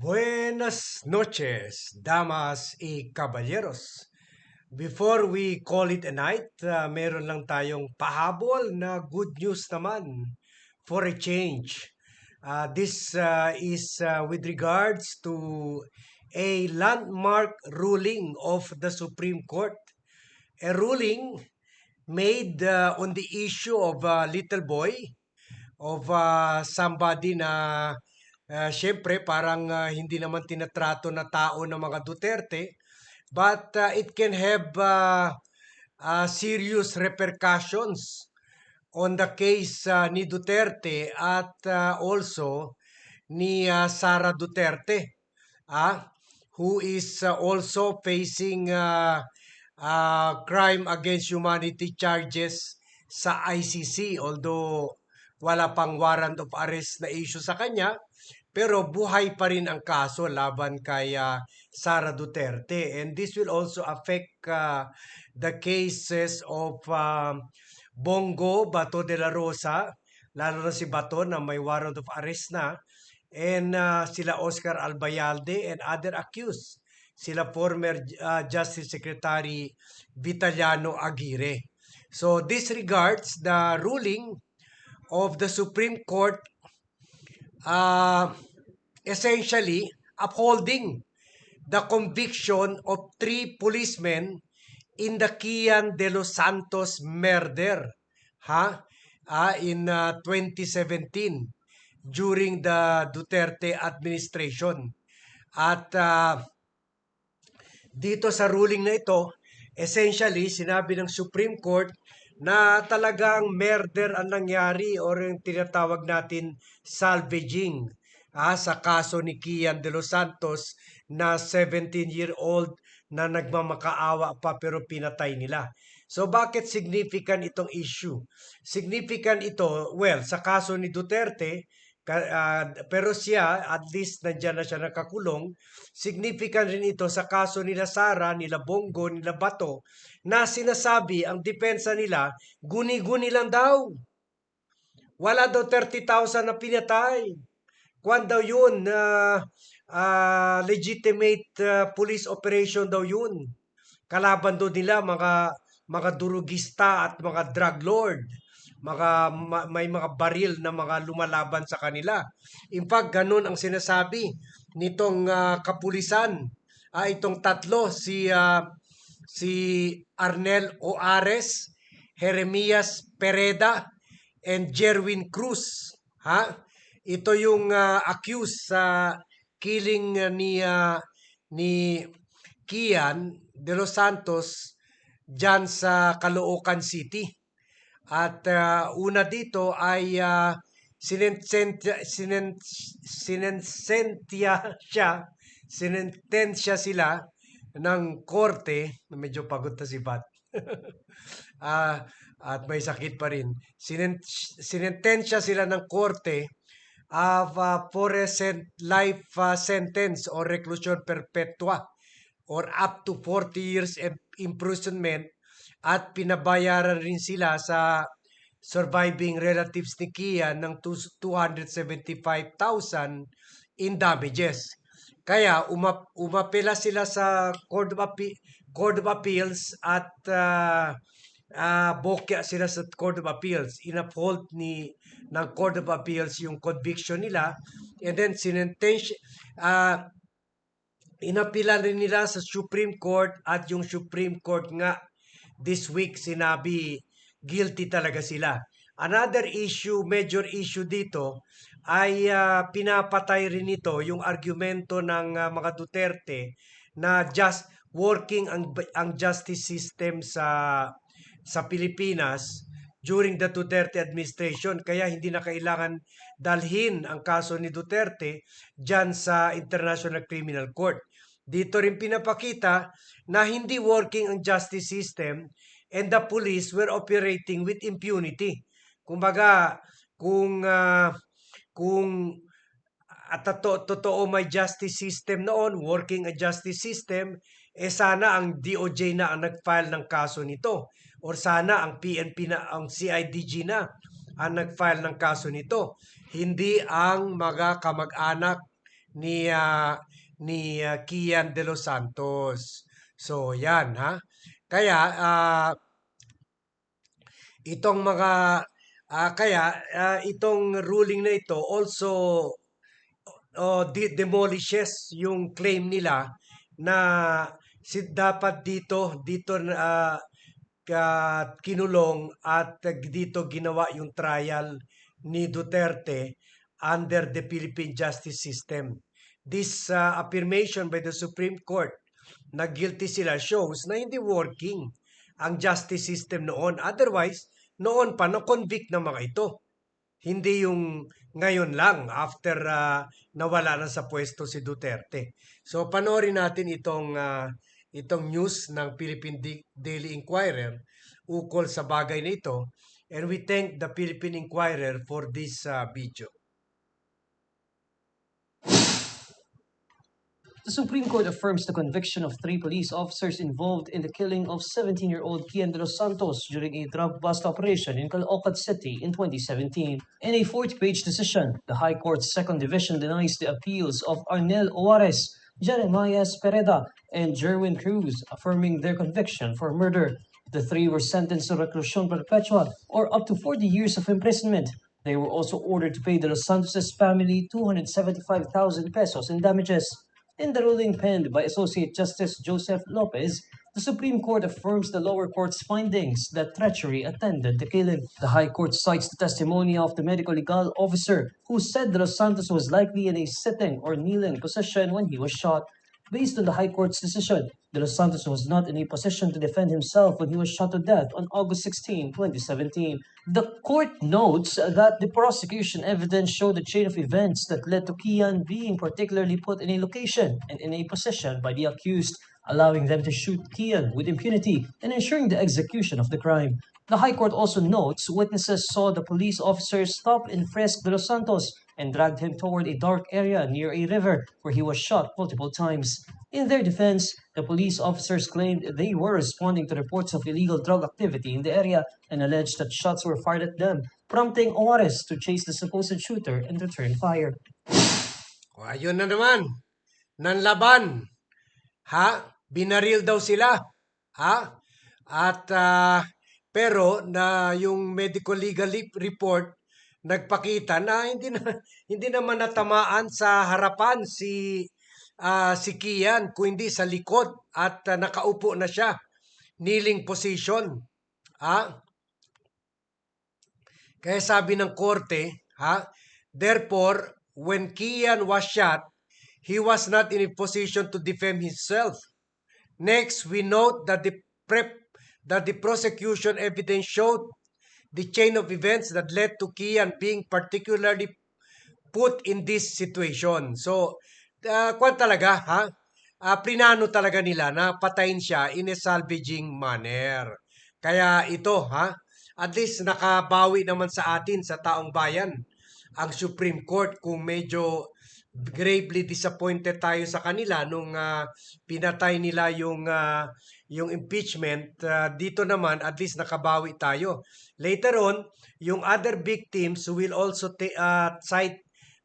Buenas noches, damas y caballeros. Before we call it a night, meron lang tayong pahabol na good news naman for a change. This is with regards to a landmark ruling of the Supreme Court. A ruling made on the issue of a little boy, of somebody na syempre parang hindi naman tinatrato na tao ng mga Duterte, but it can have serious repercussions on the case ni Duterte at also ni Sara Duterte, ah, who is also facing crime against humanity charges sa ICC, although wala pang warrant of arrest na issue sa kanya, pero buhay pa rin ang kaso laban kay Sara Duterte. And this will also affect the cases of Bongo Bato de la Rosa, lalo na si Bato na may warrant of arrest na, and sila Oscar Albayalde and other accused, sila former Justice Secretary Vitaliano Aguirre. So this regards the ruling of the Supreme Court, uh, essentially upholding the conviction of three policemen in the Kian de los Santos murder, in 2017 during the Duterte administration. At dito sa ruling na ito, essentially sinabi ng Supreme Court na talagang murder ang nangyari or yung tinatawag natin salvaging sa kaso ni Kian de los Santos na 17-year-old na nagmamakaawa pa pero pinatay nila. So bakit significant itong issue? Significant ito, well, sa kaso ni Duterte, pero siya, at least nandiyan na siya nakakulong. Significant rin ito sa kaso nila Sara, nila Bongo, nila Bato, na sinasabi, ang depensa nila, guni-guni lang daw. Wala daw 30,000 na pinatay. Kwan daw yun, legitimate police operation daw yun. Kalaban daw nila mga durugista at mga drug lord. May mga baril na mga lumalaban sa kanila. In fact, ganun ang sinasabi nitong kapulisan. Itong tatlo, si Arnel Oares, Jeremias Pereda, and Jerwin Cruz. Ito yung accused sa killing ni Kian de los Santos dyan sa Caloocan City. At una dito ay sinentensya sila ng korte, medyo pagod na si Bat. At may sakit pa rin. Sinentensya sila ng korte for a life sentence or reclusion perpetua or up to 40 years imprisonment, at pinabayaran rin sila sa surviving relatives ni Kian ng 275,000 in damages. Kaya umapela sila sa Court of Appeals at bokya sila sa Court of Appeals. Inuphold ng Court of Appeals yung conviction nila, and then inapila rin nila sa Supreme Court, at yung Supreme Court nga this week sinabi guilty talaga sila. Another issue, major issue dito ay pinapatay rin ito yung argumento ng mga Duterte na just working ang justice system sa Pilipinas during the Duterte administration, kaya hindi na kailangan dalhin ang kaso ni Duterte dyan sa International Criminal Court. Dito rin pinapakita na hindi working ang justice system and the police were operating with impunity. Kumbaga, kung totoo may justice system noon, working a justice system, sana ang DOJ na ang nag-file ng kaso nito, or sana ang PNP na, ang CIDG na ang nag-file ng kaso nito, hindi ang mga kamag-anak ni Kian de los Santos. So yan ha. Kaya itong mga itong ruling na ito also demolishes yung claim nila na dapat dito kinulong at dito ginawa yung trial ni Duterte under the Philippine justice system. This affirmation by the Supreme Court na guilty sila shows na hindi working ang justice system noon. Otherwise, noon pa na-convict na mga ito. Hindi yung ngayon lang after nawala na sa pwesto si Duterte. So panoorin natin itong news ng Philippine Daily Inquirer ukol sa bagay na ito. And we thank the Philippine Inquirer for this video. The Supreme Court affirms the conviction of 3 police officers involved in the killing of 17-year-old Kian de los Santos during a drug bust operation in Caloocan City in 2017. In a 40-page decision, the High Court's Second Division denies the appeals of Arnel Juarez, Jeremiah Pereda, and Jerwin Cruz, affirming their conviction for murder. The 3 were sentenced to reclusión perpetua or up to 40 years of imprisonment. They were also ordered to pay de los Santos' family 275,000 pesos in damages. In the ruling penned by Associate Justice Joseph Lopez, the Supreme Court affirms the lower court's findings that treachery attended the killing. The High Court cites the testimony of the medical legal officer who said de los Santos was likely in a sitting or kneeling position when he was shot. Based on the High Court's decision, de los Santos was not in a position to defend himself when he was shot to death on August 16, 2017. The court notes that the prosecution evidence showed a chain of events that led to Kian being particularly put in a location and in a position by the accused, allowing them to shoot Kian with impunity and ensuring the execution of the crime. The High Court also notes witnesses saw the police officers stop and frisk de los Santos and dragged him toward a dark area near a river where he was shot multiple times. In their defense, the police officers claimed they were responding to reports of illegal drug activity in the area and alleged that shots were fired at them, prompting Juarez to chase the supposed shooter and return fire. O, ayun na naman, nanlaban. Ha? Binaril daw sila. Ha? At pero na yung medical legal report nagpakita na hindi naman natamaan sa harapan si Kian kundi sa likod at nakaupo na siya, kneeling position. Ha? Kaya sabi ng korte, therefore when Kian was shot, he was not in a position to defend himself. Next, we note that the prosecution evidence showed the chain of events that led to Kian being particularly put in this situation. So, kwan talaga, prinano talaga nila na patayin siya in a salvaging manner. Kaya ito, at least nakabawi naman sa atin, sa taong bayan, ang Supreme Court kung medyo gravely disappointed tayo sa kanila nung pinatay nila yung impeachment. Dito naman, at least nakabawi tayo. Later on, yung other victims who will also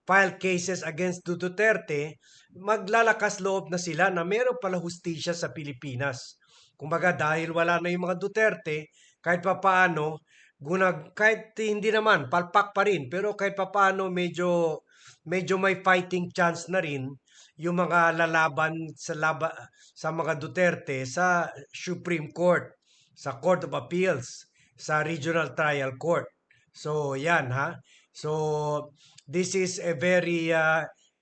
file cases against Duterte, maglalakas loob na sila na meron pala hustisya sa Pilipinas. Kumbaga dahil wala na yung mga Duterte, kahit papaano, kahit hindi naman, palpak pa rin, pero kahit papaano medyo may fighting chance na rin yung mga lalaban sa mga Duterte sa Supreme Court, sa Court of Appeals, sa Regional Trial Court. So, yan So, this is a very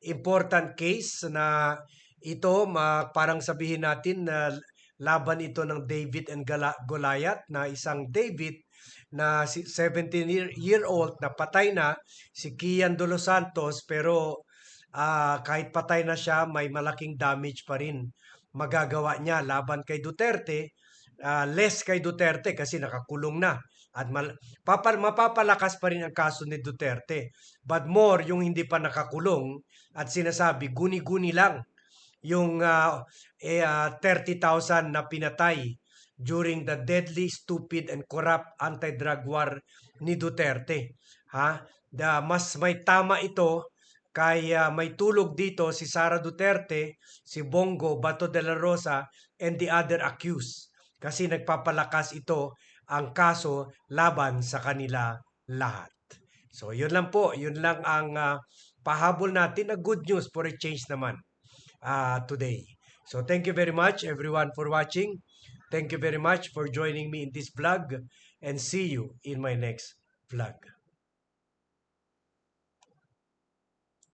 important case na ito, parang sabihin natin na laban ito ng David and Goliath, na isang David na 17-year-old na patay na, si Kian de los Santos, pero kahit patay na siya, may malaking damage pa rin magagawa niya laban kay Duterte, less kay Duterte kasi nakakulong na. At mapapalakas pa rin ang kaso ni Duterte. But more yung hindi pa nakakulong at sinasabi, guni-guni lang yung 30,000 na pinatay during the deadly, stupid, and corrupt anti-drug war ni Duterte. Mas may tama ito Kaya may tulog dito si Sara Duterte, si Bongo Bato de la Rosa, and the other accused. Kasi nagpapalakas ito ang kaso laban sa kanila lahat. So, yun lang po. Yun lang ang pahabol natin na good news for a change naman today. So, thank you very much everyone for watching. Thank you very much for joining me in this vlog and see you in my next vlog.